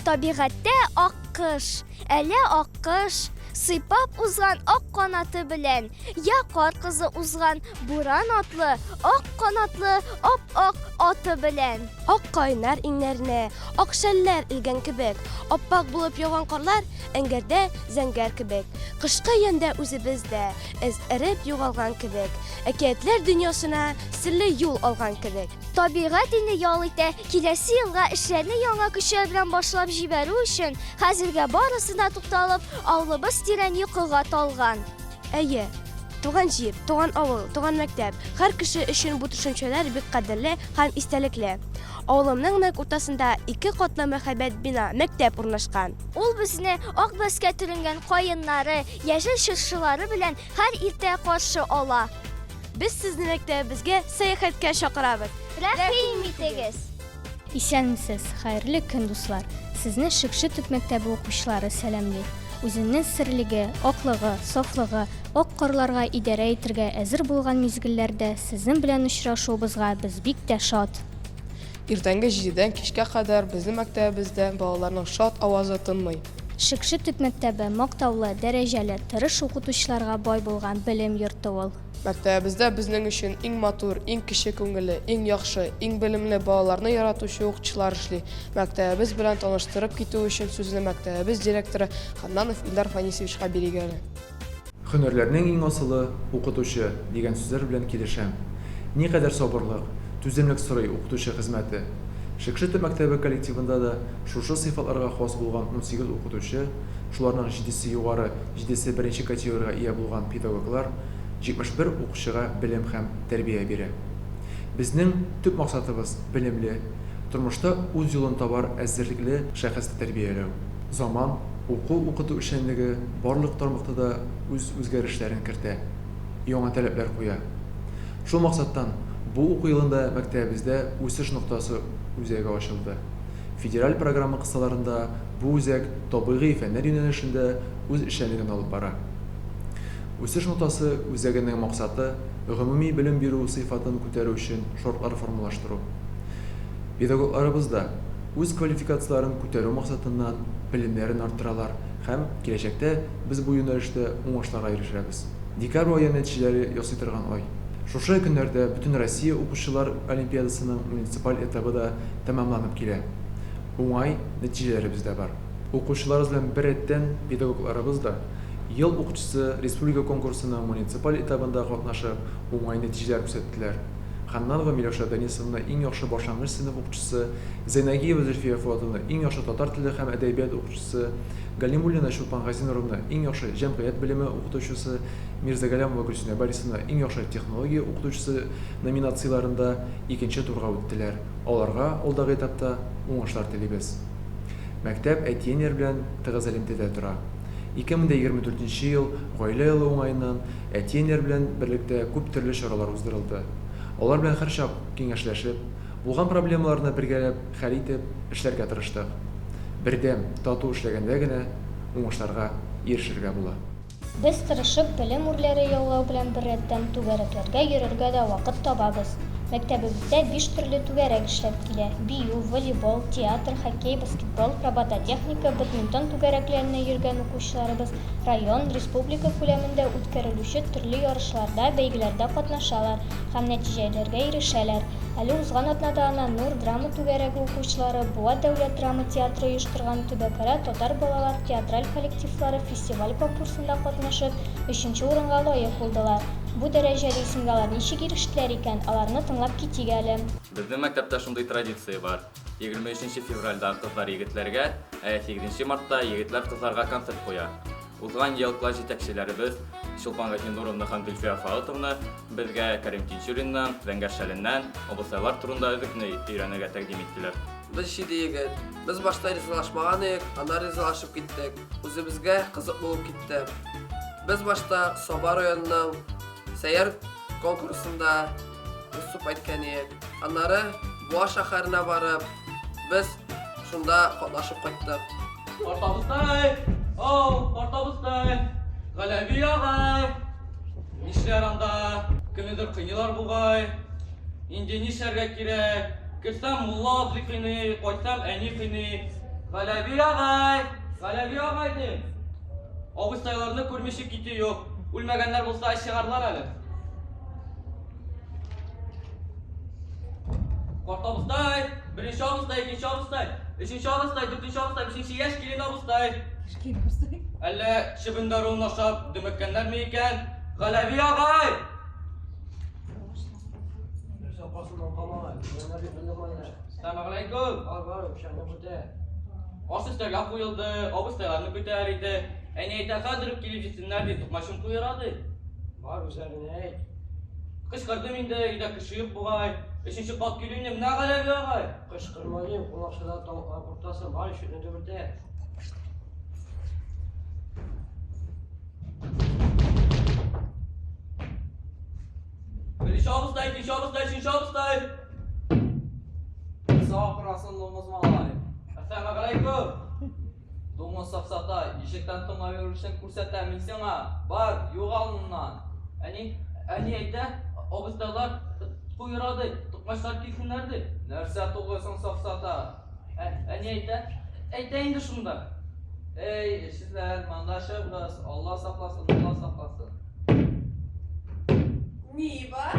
Табигатьтә аккыш, әле аккыш, сыйпап узган ак канаты белән, я кар кызы узган буран атлы, ак канатлы, ап-ак аты белән. Ак кайнар иңнәренә, ак шәлләр илгән кебек, аппак булып яуган карлар әңгәрдә зәңгәр кебек. Кышкы яндә үзебездә эз эреп югалган кебек, әкиятләр дөньясына серле юл алган кебек. Табигать инде ял итә, киләсе елга эшләрне яңа көчләр белән башлап җибәрү өчен хәзергә барысына тукталып, авылыбыз тирән йокыга талган. Әйе, туган җир, туган авыл, туган мәктәп, һәр кеше өчен бу төшенчәләр бик кадерле һәм истәлекле. Авылымның мәк уртасында 2 катлы мәһабәт бина, мәктәп урнашкан. Ул безне ак бәскә төренгән каеннары, яшел чыршылары белән һәр иртә каршы ала. Без сезне мәктәбебезгә сәяхәткә чакырабыз. Рәхим итегез. Исәнмесез, хәерле көн дуслар. Сезне Шикши төп мәктәбе укучылары сәламлый. Үзенең серлеге, аклыгы, сафлыгы, ак карларга идарә итәргә әзер булган мизгелләрдә сезнең белән очрашуыбызга без бик тә шат. Иртәнге 7-дән кичкә кадәр безнең мәктәбебездә балаларның шат авазы тынмый. Шикши төп мәктәбе мактаулы, дәрәҗәле, тырыш укытучыларга бай булган белем йорты ул. Мәктәбебездә безнең өчен иң матур, иң кече күңелле, иң яхшы, иң белемле балаларны яратучы укытучылар эшли. Мәктәбебез белән таныштырып китү өчен сүзне мәктәбебез директоры Ханнанов Илдар Фанисовичка бирергә. Һөнәрләрнең иң асылы укытучы дигән сүзләр белән килешәм. Никадәр сабырлык, түземлек сорый укытучы хезмәте. Шикши төп мәктәбе коллективында да шушы сыйфатларга хас булган 18 укытучы, шуларның 7се югары, 7се беренче категориягә ия булган педагоглар 71 укучыга белем һәм тәрбия бирә. Безнең төп максатыбыз белемле, тормышта үз юлын табар әзерлекле шәхесне тәрбияләү. Заман, укыту эшчәнлеге барлык тармакта да үз үзгәрешләрен кертә, яңа таләпләр куя. Шул максаттан бу уку елында мәктәбебездә үсеш ноктасы үзәге ачылды. Федераль программа кысаларында бу үзәк табигый фәннәр юнәлешендә үз эшчәнлеген алып бара. Үсеш ноктасы үзәгенең максаты гомуми белем бирү сыйфатын күтәрү өчен шартлар формалаштыру. Педагогларыбыз да үз квалификацияларын күтәрү максатыннан белемнәрен арттыралар һәм киләчәктә без бу юнәлештә уңышларга ирешәбез. Декабрь ае нәтиҗәләре ясый торган ай. Шушы көннәрдә бөтен Россия укучылар олимпиадасының муниципаль этабы да тәмамланып килә. Уңай нәтиҗәләре бездә бар. Укучыларыбыз белән бер рәттән педагогларыбыз да ел укучысы республика конкурсының муниципаль этабында катнашып, уңай нәтиҗәләр күрсәттеләр. Ханнанова Миләүшә Данисовна иң яхшы башлангыч сыйныф укучысы, Зәйнәгиева Зөлфия Фуатовна иң яхшы татар теле һәм әдәбият укучысы, Галимуллина Чулпан Газинуровна иң яхшы җәмгыять белеме укытучысы, Мирзагалямова Гөлсинә Борисовна иң яхшы технология укытучысы номинацияларында икенче турга үттеләр. Аларга алдагы этапта уңышлар телибез. Мәктәп әтиенер белән тыгыз элемтәдә тора. 2024 ел гаилә елы уңаеннан әтиенер белән берлектә күп төрле чаралар уздырылды. Алар белән һәрчак киңәшләшеп, булган проблемаларны бергәләп хәл итеп эшләргә тырыштык. Бердәм, тату эшләгәндә генә уңышларга ирешергә була. Без тырышып белем үрләре яулау белән бер рәттән түгәрәкләргә йөрергә дә вакыт табабыз. Мәктәбебездә 5 төрле түгәрәк эшләп килә. Бию, волейбол, театр, хоккей, баскетбол, робототехника, бадминтон түгәрәкләренә йөргән укучыларыбыз район, республика күләмендә үткәрелүче төрле ярышларда, бәйгеләрдә катнашалар һәм нәтиҗәләргә ирешәләр. Әле узган атнада Нур драма түгәрәге укучылары Буа дәүләт драма театры оештырган Төбәкара татар балалар театраль коллективлары фестиваль конкурсында катнашып, 3нче урынга лаек булдылар. Бу дәрәҗәле исемгә алар ничек ирештеләр икән, аларны тыңлап китик әле. Безнең мәктәптә шундый традиция бар. 23 февральдә кызлар егетләргә, 8 мартта егетләр кызларга концерт куя. Узган ел класс җитәкчеләребез Чулпан Газинуровна һәм Зөлфия Фуатовна безгә Кәрим Тинчуриннан, Зәңгәр Шәленнән образлар турында үзлекне өйрәнергә тәкъдим иттеләр. Без 7 егет. Без башта ризалашмаган идек, аннары ризалашып киттек. Үзебезгә кызык булып китте. Без башта Саба районының сәйер конкурсында үсеп әйткән идек. Аннары Буа шәһәренә барып, без шунда катнашып кайттык. Артабыздай! Артабыздай! Галәби агай! Нишләр анда? Кемнедер кыйнылар бугай. Инде нишләргә кирәк? Килсәм мулла абзый кыйный, кайтсам әни кыйный. Galevi ağay! Galevi ağay de. Abıstaylarını görmüşük gitti yok. Ölmegenler bulsa iş çıkarlar hele. Kort abıstay! Birinci abıstay, ikinci abıstay, üçüncü abıstay, dördüncü abıstay, beşinci yaş gelin abıstay. Elle şibinde ruhnaşap demekkenler mi iken? Galevi ağay! Selamünaleyküm. Asıstaylar koyuldu, abıstaylarını götürüldü. Eneyte kadırıp gelip gitsinler diye tutmaşım koyuradı. Var üzerine. Kışkırdım indi, gide kışıyıp buğay. Üçüncü kat gülüğünüm ne galevi ağay? Kışkırmalıyım. Kulakçıda tavuklar kurtasın. Var şunu dövürde. Birinci abıstay, ikinci abıstay, üçüncü abıstay. Sağ kurasın domuz malay. Selamünaleyküm. Domuz safsata, işikten tona verirsen kursetten sana. Var, yok alnından. Ani eyte, abıstaylar koyuradı, tutmaşlar gitsinlerdi. Nerse tuluyorsun safsata. Ani eyte indi şunda. Ey sizler, mandaşığız. Allah saklasın, Allah saklasın. Mi var?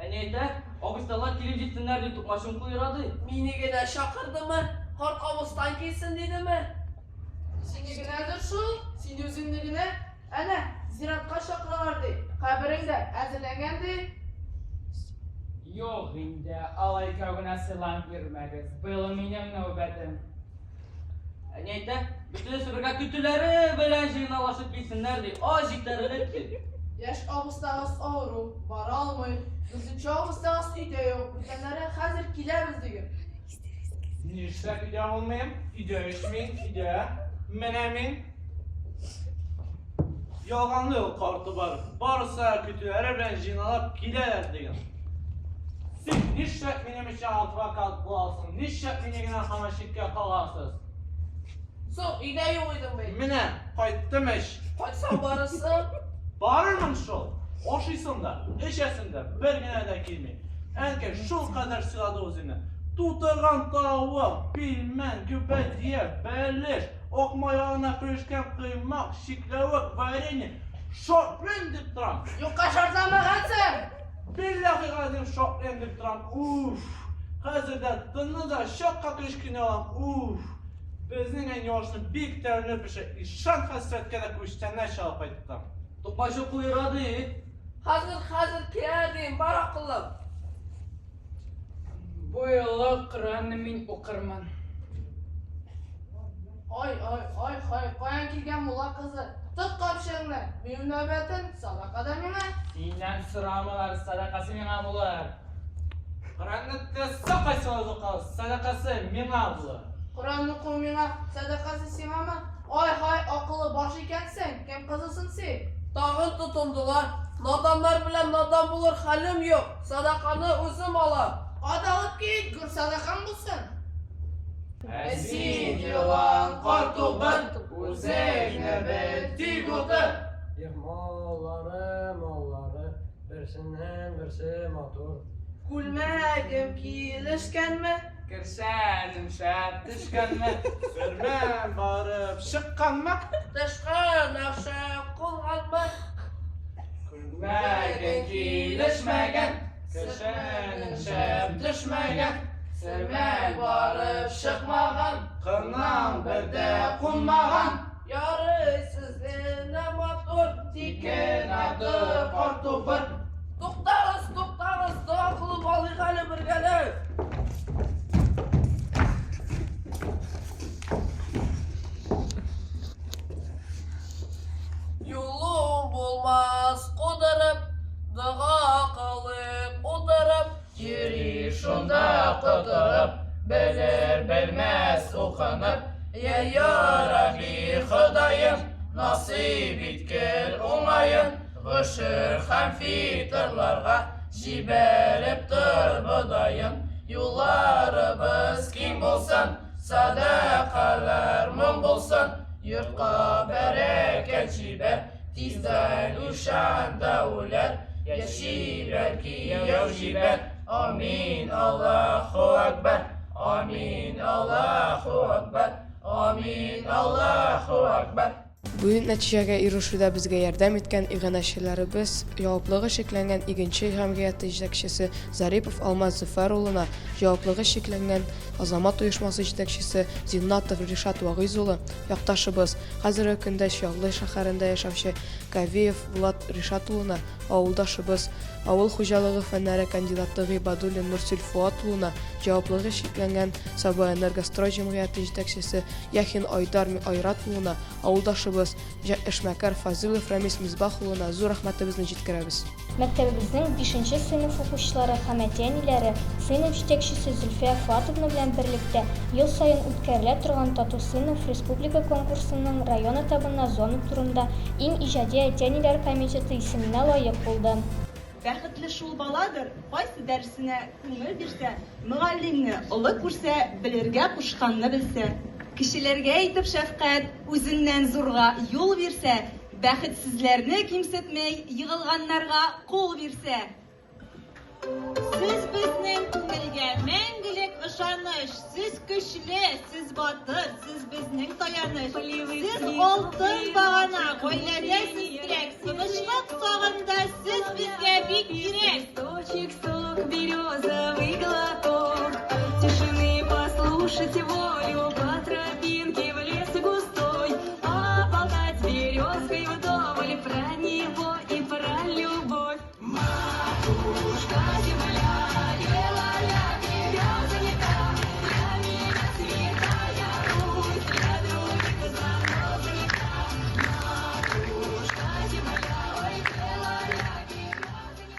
Ani eyte, abıstaylar gelip gitsinlerdi, tutmaşım koyuradı. Mini gene şakırdı mı? Korkamızdan gitsin dedi mi? Seni nedir şu? Seni özünlüğüne? Ana, ziraatqa şakırlardı. Kabirinde hazırlangandı. Yo'q endi, alaykovuna selam bermag'iz. Bu mening navbatim. Ani eyte, bütün süpürge kütüleri bilen jinalaşıp gitsinlerdi. Acıkları etti. Yaş avustağız ağrı, var almay. Bizimki avustağız ide yok. Bütünlere hazır kilemiz diyor. Nishlab uyda olmayim? Uyda ishming, uyda. Menemin. Yolganlı kartı var. Barsa kütüleri bilen jinalap giderler degan. Siz nishlab menim için altı vakal bulasın. Nishlab menigine hamaşikka kalasız. So, ide yok idim bey. Mine, qaytdım iş. Kaçsan barısın? Barırmın şol. Oşuysın da, işesin de, bir güne de kilmi. Enke şul kadar sıradı özüne. Tutargan tavuğa, bilmen, güpe diye, belliş. Okmayağına pöşken kıymak, şiklavuk, varini. Şoklun dip duran. Yok kaşarsan mağansın. Billahi qadim şoklun dip duran. Uff. Hazırda tını da şokka kışkine olan. Uff. Bizning en yoshni bek tayyorlab pishib, ishon hasratga da ko'chtandan shalab aytdim. Tutmaşım koyuradı. Hazır geldim barakılım. Bu yillik Qur'onni men o'qirman. Qo'yan kelgan mulla qizi. Tut qopshingni. Mening navbatim sadaqada menga. Sendan so'ramalar sadaqasi menga bo'lar. Qur'onni tessa qaysi o'zi qol, sadaqasi menga bo'lar. Qur'onni o'qi menga, sadaqasi senga. Aqli bosh ekansan. Kim qizisin sen? Tağın tutundular. Nadanlar bilen nadan bulur halim yok. Sadakanı uzun alam. Hadi alıp git, gür sadaqam bo'lsin. Esin yılan korkuban, uzeyne beti gudur. Malları, birsinden birsi motor. Kulmagim kelishganmi? Kirsanim shab tushganmi? Sürmen barıp şıkkanma. Dışkı nakşa kullanma. Kulmagin kelishmagan, kirsanim shab tushmagan. Sirmak borib chiqmagan, qirnan birda qo'nmagan. Yarı sizliğine motor. Tikin adı qortubir. To'xtag'iz, dua qilib oling hali birgalar. Yo'lim bo'lmas qo'dirib, dug'o qilib o'tirib, Yuri shunda qo'tirib, bilir bilmas o'qinib. Ya Rabbi Xudoyim, nasib etkil o'ng'ayim. G'ushur ham fitrlarga jiberib tur budoyim. Yo'llarimiz keng bo'lsin, sadaqalar ming bo'lsin. Yurtqa barakat jiber, tizdan o'shanda o'lar. Yashirar kiyov jiber. Amin Allahu Akbar. Amin Allahu Akbar. Амин, Аллаху Акбар. Бу нәтиҗәгә ирешүдә безгә ярдәм иткән иганәчеләребез җаваплыгы шикләнгән игенче җәмгыяте җитәкчесе Зарипов Алмаз Зөфәр улына, җаваплыгы шикләнгән Азамат оешмасы җитәкчесе Зиннатов Ришат Вагыйз улы, якташыбыз хәзерге көндә Чаллы шәһәрендә яшәүче Кавиев Булат Ришат улына, авылдашыбыз авыл хуҗалыгы фәннәре кандидаты Гыйбадуллин Нурсил Фуат улына, җаваплыгы шикләнгән Саба Энергострой җәмгыяте җитәкчесе Яхин Айдар Айрат улына, авылдашыбыз Эшмәкәр Фазилов Рамис Мизбах улына зур рәхмәтебезне җиткерәбез. Мәктәбебезнең 5нче сыйныф укучылары һәм әти-әниләре сыйныф җитәкчесе Зөлфия Фуатовна белән берлектә ел саен үткәрелә торган Тату сыйныф республика конкурсының район этабына зона турында иң иҗади әти-әниләр комитеты исеменә лаек булды. Бәхетле шул баладыр, кайсы дәресенә күңел бирсә, мөгаллимне олы күрсә, белергә кушканны белсә, кешеләргә әйтеп шәфкать, үзеннән зурга юл бирсә, бәхетсезләрне кимсетмәй, егылганнарга кул бирсә. Сез безнең күңелгә мәңгелек ышаныч, сез көчле, сез батыр, сез безнең таяныч. Сез алтын багана, гаиләдә сез кирәк, тынычлык сагында сез безгә бик кирәк. Точек сок, березовый глоток, тишины послушать волю по тропинке в лес густой, поболтать березкой вдоволь про него и про любовь. Матушка земля, делая тебя занята, для меня святая Русь, для других занята. Матушка земля, ой, делая тебя занята.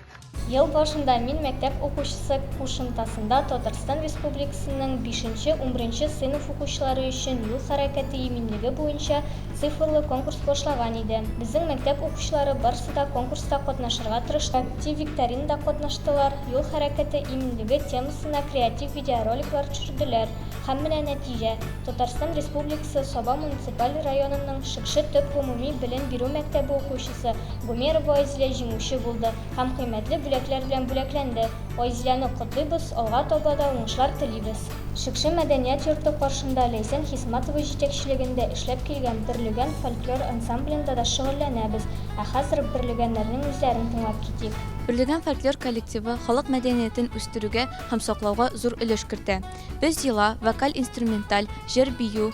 Ел башында мин мәктәп укучысы кушымтасында Татарстан Республикасының 5-11 сыйныф укучылары өчен юл хәрәкәте иминлеге буенча цифрлы конкурс башлаган иде. Безнең мәктәп укучылары барысы да конкурста катнашырга тырышты. Актив викторинада катнаштылар. Юл хәрәкәте иминлеге темасына креатив видеороликлар төшерделәр. Һәм менә нәтиҗә. Татарстан Республикасы Саба муниципаль районының Шыкшы төп гомуми белем бирү мәктәбе укучысы Гумерова Айзилә җиңүче булды һәм кыйммәтле бүләкләр белән бүләкләнде. Айзиләне котлыйбыз, алга таба да уңышлар телибез. Шыкшы мәдәният йорты каршында Ләйсән Хисматова җитәкчелегендә эшләп килгән Берлегән фольклор ансамблендә да шөгыльләнәбез. Ә хәзер Берлегәннәрнең үзләрен тыңлап китик. Берлегән фольклор коллективы халык мәдәниятен үстерүгә һәм саклауга зур өлеш кертә. Без йола, вокаль-инструменталь, җыр бию,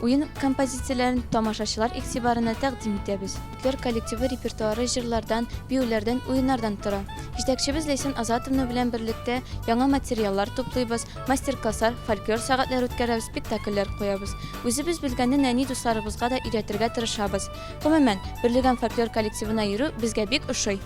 уен композицияләрен тамашачылар игътибарына тәкъдим итәбез. Фольклор коллективы репертуары җырлардан, биюләрдән, уеннардан тора. Җитәкчебез Ләйсән Азатовна белән берлектә яңа материаллар туплыйбыз, мастер-класслар, фольклор сәгатьләре үткәрәбез, спектакльләр куябыз. Үзебез белгәнне нәни дусларыбызга да өйрәтергә тырышабыз. Гомумән, Берлегән фольклор коллективына йөрү безгә бик ошый.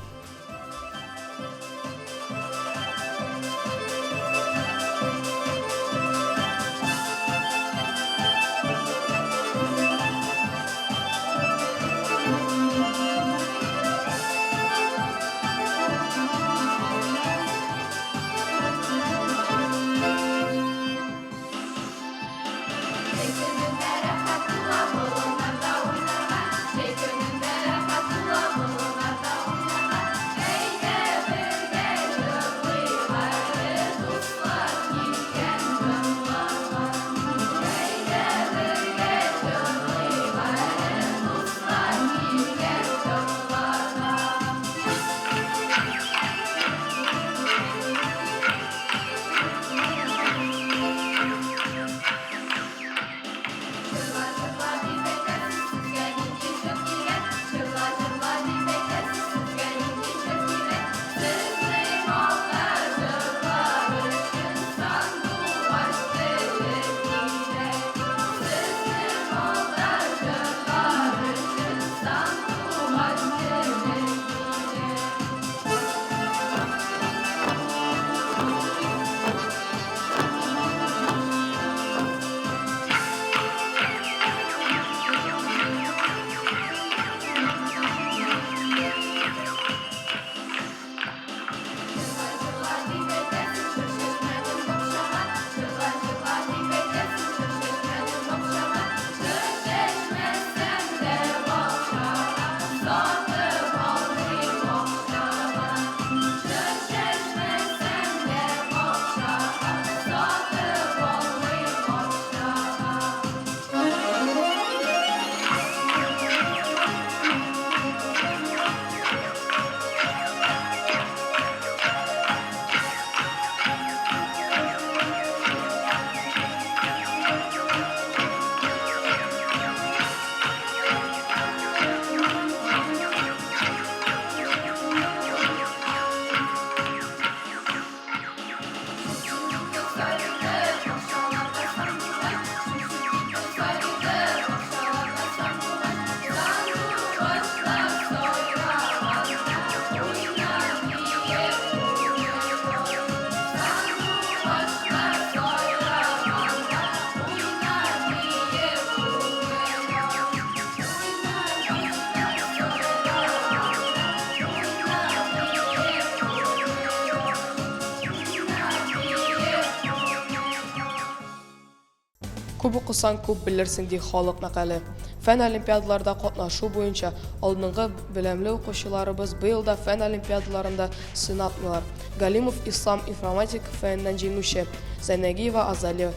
Күп укысаң күп белерсең ди халык мәкале. Фән олимпиадаларда катнашу буенча алдынгы белемле укучыларыбыз быел да фән олимпиадаларында сынатмыйлар. Галимов Ислам информатика фәненнән җиңүче, Зәнәгиева Азалия,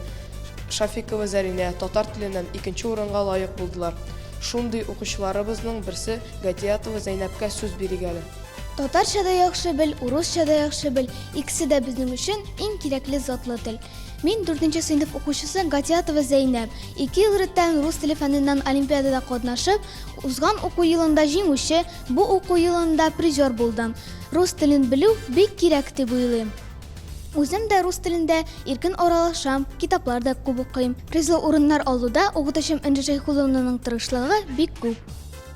Шафикова Зәринә татар теленнән 2нче урынга лаек булдылар. Шундый укучыларыбызның берсе Гатиятова Зәйнәпкә сүз биргәле. Татарча да яхшы бел, урысча да яхшы бел, икесе дә безнең өчен иң кирәкле затлы тел. Мин 4нче сыйныф укучысы Гатиятова Зәйнәп. 2 ел рәттән рус теле фәненнән олимпиадада катнашып, узган уку елында җиңүче, бу уку елында призер булдым. Рус телен белү бик кирәк дип уйлыйм. Үзем дә рус телендә иркен аралашам, китапларда күп укыйм. Призлы урыннар алуда укытучым Энҗе Шәйхулловнаның тырышлыгы бик күп.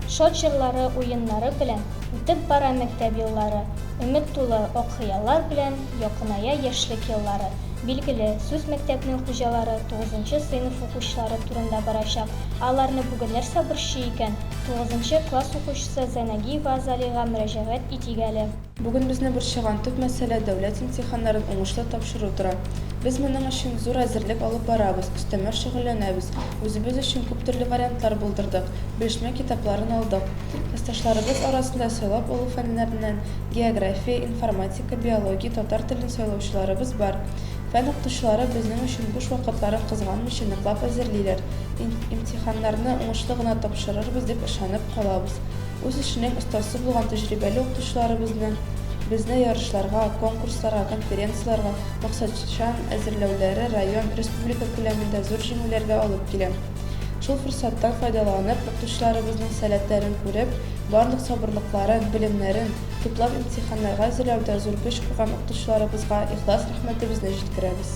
Шот җырлары, уеннары белән үтеп бара мәктәп еллары. Өмет тулы ак хыяллар белән якыная яшьлек еллары. Билгеле, сүз мәктәпнең хуҗалары 9нчы сыйныф укучылары турында барачак. Аларны бүген нәрсә борчый икән? 9нчы класс укучысы Зәнәгиева Азалига мөрәҗәгать итегәле. Бүген безне борчыган төп мәсьәлә дәүләт имтиханнарын уңышлы тапшыру тора. Без моның өчен зур әзерлек алып барабыз, өстәмә шөгыльләнәбез. Үзебез өчен күп төрле вариантлар булдырдык, белешмә китапларын алдык. Классташларыбыз арасында сайлап алу фәннәреннән география, информатика, биология, татар телен сайлаучыларыбыз бар. Фән укытучылары безнең өчен буш вакытларын кызганмыйча ныклап әзерлиләр. Имтиханнарны уңышлы гына тапшырырбыз дип ышанып калабыз. Үз эшенең остасы булган тәҗрибәле укытучыларыбызны безне ярышларга, конкурсларга, конференцияларга максатчан әзерләүләре район, республика күләмендә зур җиңүләргә алып килә. Шул форсаттан файдаланып, укытучыларыбызның сәләтләрен күреп, барлык сабырлыкларын, белемнәрен туплап имтиханнарга әзерләүдә зур көч куйган укытучыларыбызга ихлас рәхмәтебезне җиткерәбез.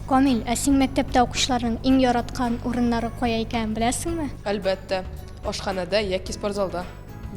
Камил, ә син мәктәптә укучыларның иң яраткан урыннары кая икән беләсеңме? Әлбәттә, ашханәдә яки спортзалда.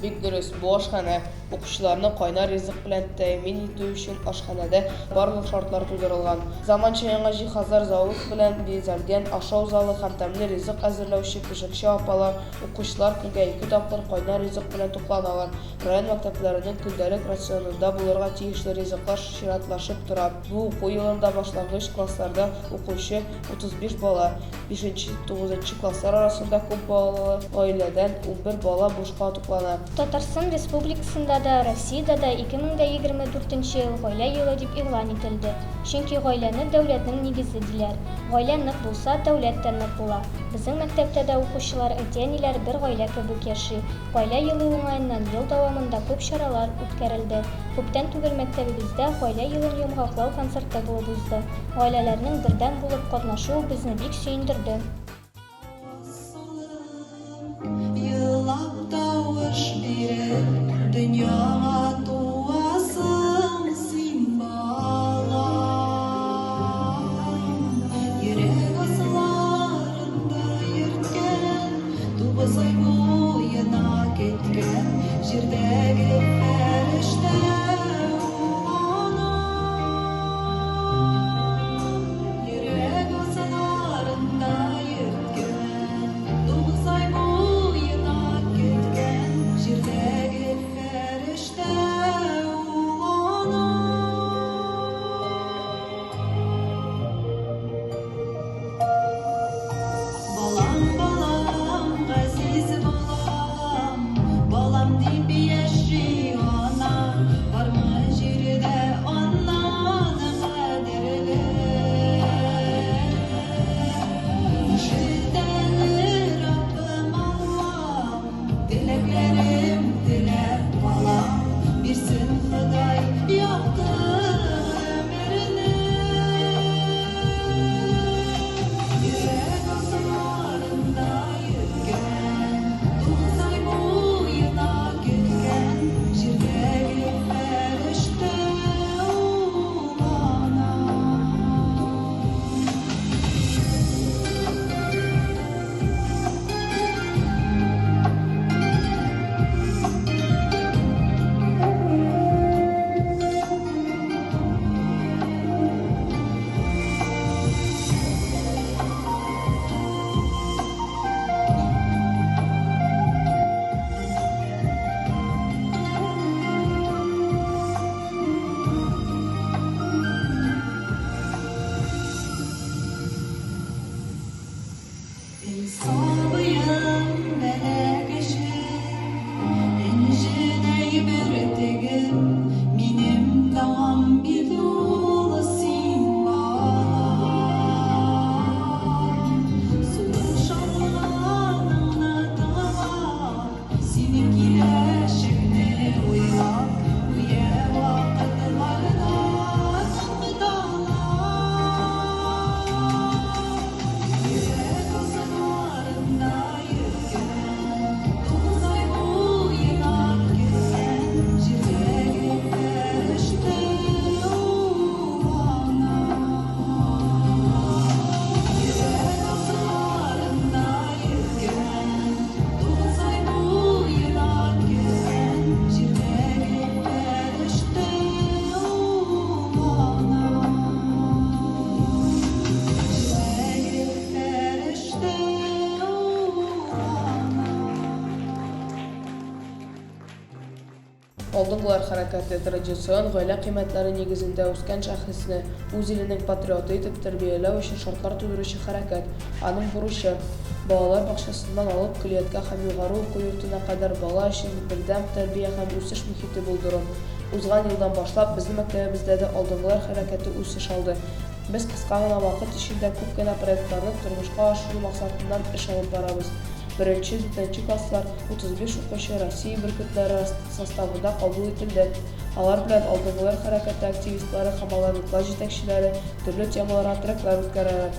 Бик дөрес, бу ашханә укучыларны кайнар ризык белән тәэмин итү өчен ашханәдә барлык шартлар тудырылган. Заманча яңа җиһазлар зауык белән бизәлгән ашау залы һәм тәмле ризык әзерләүче пешекче апалар укучылар көнгә 2 тапкыр кайнар ризык белән тукланалар. Район мәктәпләренең көндәлек рационында булырга тиешле ризыклар чиратлашып тора. Бу уку елында башлангыч классларда укучы 35 бала, 5-9 класслар арасында күп балалы гаиләдән 11 бала бушка туклана. Татарстан Республикасында да, Россиядә дә 2024 ел гаилә елы дип игълан ителде. Чөнки гаиләне дәүләтнең нигезе диләр. Гаилә нык булса, дәүләт тә нык була. Безнең мәктәптә дә укучылар, әти-әниләр бер гаилә кебек яши. Гаилә елы уңаеннан ел дәвамында күп чаралар үткәрелде. Күптән түгел мәктәбебездә гаилә елын йомгаклау концерты булып узды. Гаиләләрнең бердәм булып катнашуы безне бик сөендерде. Dünyama tuasın sin balam, yürek aslarında yırtken, tubasay boyuna ketken, jirdegi ferişte ulanam. Yürek aslarında yırtken, tubasay boyuna ketken, jirdegi balam deyip yaşayana Sabıyım belegeşim, enjiney bertegim, minim dağım bir dolasın var. Sulun şanlarına dağlar, seni kileşimle uyak, uye vakıtlarına Алдынгылар хәрәкәте традицион гаилә кыйммәтләре нигезендә үскән шәхесне үз иленең патриоты итеп тәрбияләү өчен шартлар тудыручы хәрәкәт. Аның бурычы балалар бакчасыннан алып көллияткә һәм югары уку йортына кадәр бала өчен бердәм тәрбия һәм үсеш мөхите булдыру. Узган елдан башлап безнең мәктәбебездә дә алдынгылар хәрәкәте үсеш алды. Без кыска гына вакыт эчендә күп кенә проектларны тормышка ашыру максатыннан эш алып барабыз. 1-4 класслар 35 укучы Россия бөркетләре составында кабул ителде. Алар белән алдынгылар хәрәкәте активистлары һәм аларның класс җитәкчеләре төрле темаларга треклар үткәрәләр.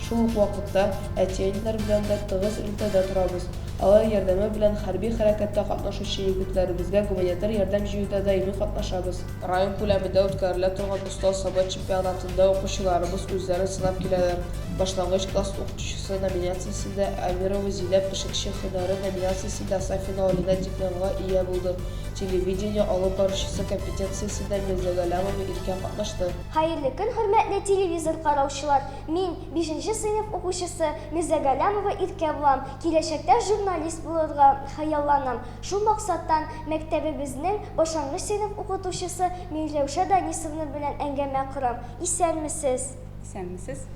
Шул ук вакытта әти-әниләр белән дә тыгыз элемтәдә торабыз. Алар ярдәме белән хәрби хәрәкәттә катнашучы егетләребезгә гуманитар ярдәм җыюда даими катнашабыз. Район күләмендә үткәрелә торган Остаз Сабат чемпионатында укучыларыбыз үзләрен сынап киләләр. Башлангыч класс укытучысы номинациясендә Амирова Зилә Пешекче һөнәре номинациясендә финалында дипломга ия булды. Телевидение алып баручысы компетенциясендә Мирзагалямова Иркә катнашты. Хәерле көн, хөрмәтле телевизор караучылар. Мин 5нче сыйныф укучысы Мирзагалямова Иркә булам. Киләчәктә журналист булырга хыялланам. Шул максаттан мәктәбебезнең башлангыч сыйныф укытучысы Мирләүшә Данисовна белән әңгәмә корам. Исәнмесез? Исәнмесез?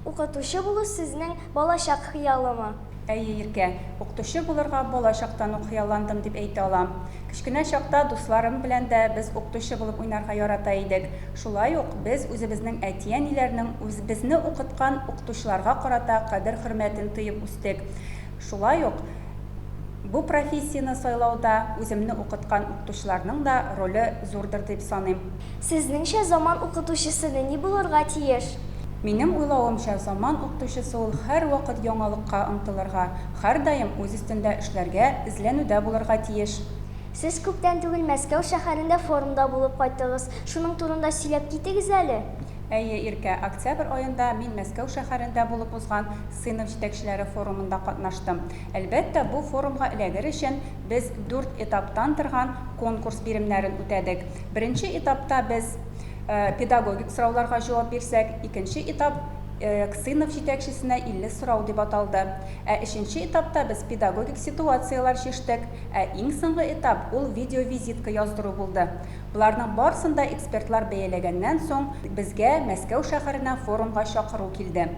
Укытучы булу сезнең балачак хыялымы? Әйе, Иркә, укытучы булырга балачактан ук хыялландым дип әйтә алам. Кечкенә чакта дусларым белән дә без укытучы булып уйнарга ярата идек. Шулай ук без үзебезнең әти-әниләрнең үзебезне укыткан укытучыларга карата кадер-хөрмәтен тоеп үстек. Шулай ук бу профессияны сайлауда үземне укыткан укытучыларның да роле зурдыр дип саныйм. Сезнеңчә заман укытучысы ни булырга тиеш? Минем уйлавымча, заман укытучысы ул һәр вакыт яңалыкка омтылырга, һәр даим үз өстендә эшләргә, эзләнүдә булырга тиеш. Сез күптән түгел Мәскәү шәһәрендә форумда булып кайттыгыз. Шуның турында сөйләп китегез әле. Әйе, Иркә, октябрь аенда мин Мәскәү шәһәрендә булып узган сыйныф җитәкчеләре форумында катнаштым. Әлбәттә, бу форумга эләгер өчен без 4 этаптан торган конкурс биремнәрен үтәдек. Беренче этапта без педагогик сорауларга җавап бирсәк, икенче этап сыйныф җитәкчесенә 50 сорау дип аталды. Өченче этапта без педагогик ситуациялар чиштек, иң соңгы этап ул видеовизитка яздыру булды. Буларның барысында экспертлар бәяләгәннән соң безгә Мәскәү шәһәренә форумга чакыру килде.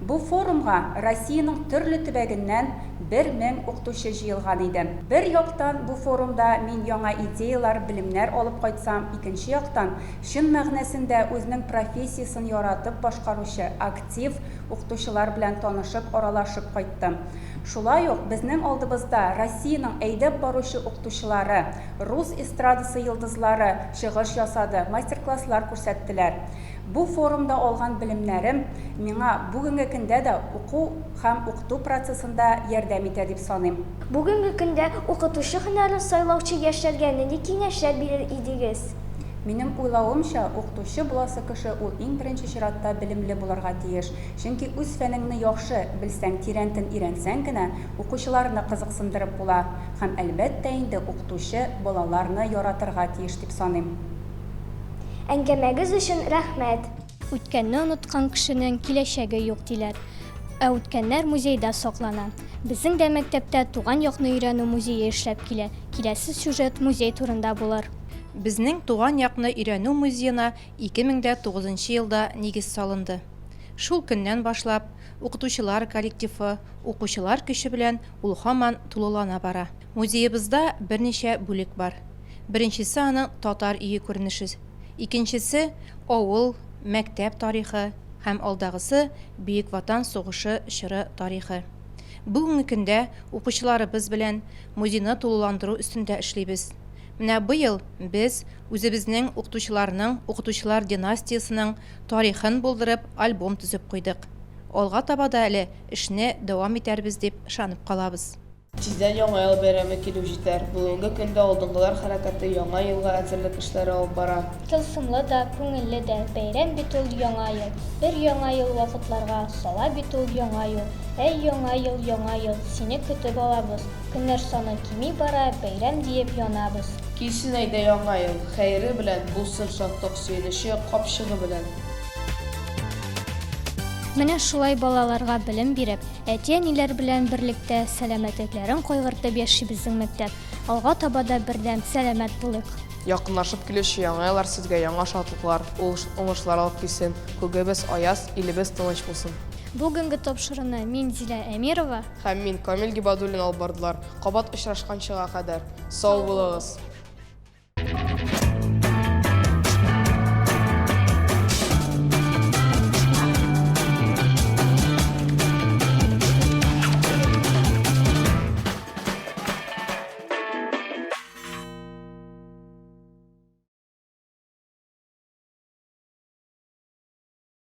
Бу форумга Россиянең төрле төбәгеннән 1000 укытучы җыелган иде. Бер яктан бу форумда мин яңа идеялар, белемнәр алып кайтсам, икенче яктан чын мәгънәсендә үзенең профессиясын яратып башкаручы актив укытучылар белән танышып, аралашып кайттым. Шулай ук безнең алдыбызда Россиянең әйдәп баручы укытучылары, рус эстрадасы йолдызлары чыгыш ясады, мастер-класслар күрсәттеләр. Бу форумда алган белемнәрем миңа бүгенге көндә дә уку һәм укыту процессында ярдәм итә дип саныйм. Бүгенге көндә укытучы һөнәрен сайлаучы яшьләргә нинди киңәшләр бирер идегез? Минем уйлавымча, укытучы буласы кеше ул иң беренче чиратта белемле булырга тиеш. Чөнки үз фәнеңне яхшы белсәң, тирәнтен өйрәнсәң генә, укучыларны кызыксындырып була. Һәм әлбәттә инде укытучы балаларны яратырга тиеш дип саныйм. Әңгәмәгез өчен рәхмәт. Үткәнне оныткан кешенең киләчәге юк диләр. Үткәннәр музейда саклана. Безнең дә мәктәптә туган якны өйрәнү музее эшләп килә. Киләсе сюжет музей турында булыр. Безнең туган якны өйрәнү музеена 2009 елда нигез салынды. Шул көннән башлап, укытучылар коллективы, укучылар көче белән ул һаман тулылана бара. Музеебызда берничә бүлек бар. Беренчесе аның татар өе күренеше, икенчесе авыл, мәктәп тарихы һәм алдагысы Бөек Ватан сугышы чоры тарихы. Бүгенге көндә укучыларыбыз белән музейны тулыландыру өстендә эшлибез. Менә быел без үзебезнең укытучылар династиясының тарихын булдырып альбом төзеп куйдык. Алга таба да әле эшне дәвам итәрбез дип ышанып калабыз. Тиздән яңа ел бәйрәме килү җитәр. Бүгенге көндә алдынгылар хәрәкәте яңа елга әзерлек эшләре алып бара. Тылсымлы да, күңелле дә, бәйрәм бит ул яңа ел. Бер яңа ел вакытларга сала бит ул яңа ел. Әй яңа ел, сине көтеп алабыз. Көннәр саны кими бара, бәйрәм диеп янабыз. Килсен әйдә яңа ел, хәйре белән, булсын шатлык сөенече капчыгы белән. Менә шулай балаларга белем биреп, әти-әниләр белән берлектә сәламәтлекләрен кайгыртып яши безнең мәктәп. Алга таба да бердәм сәламәт булыйк. Якынлашып килүче яңа еллар сезгә яңа шатлыклар, уңышлар алып килсен. Күгебез аяз, илебез тыныч булсын. Бүгенге тапшыруны мин Зилә Әмирова Һәм мин Камил Гибадуллин алып бардылар. Кабат очрашканчыга кадәр. Сау булыгыз.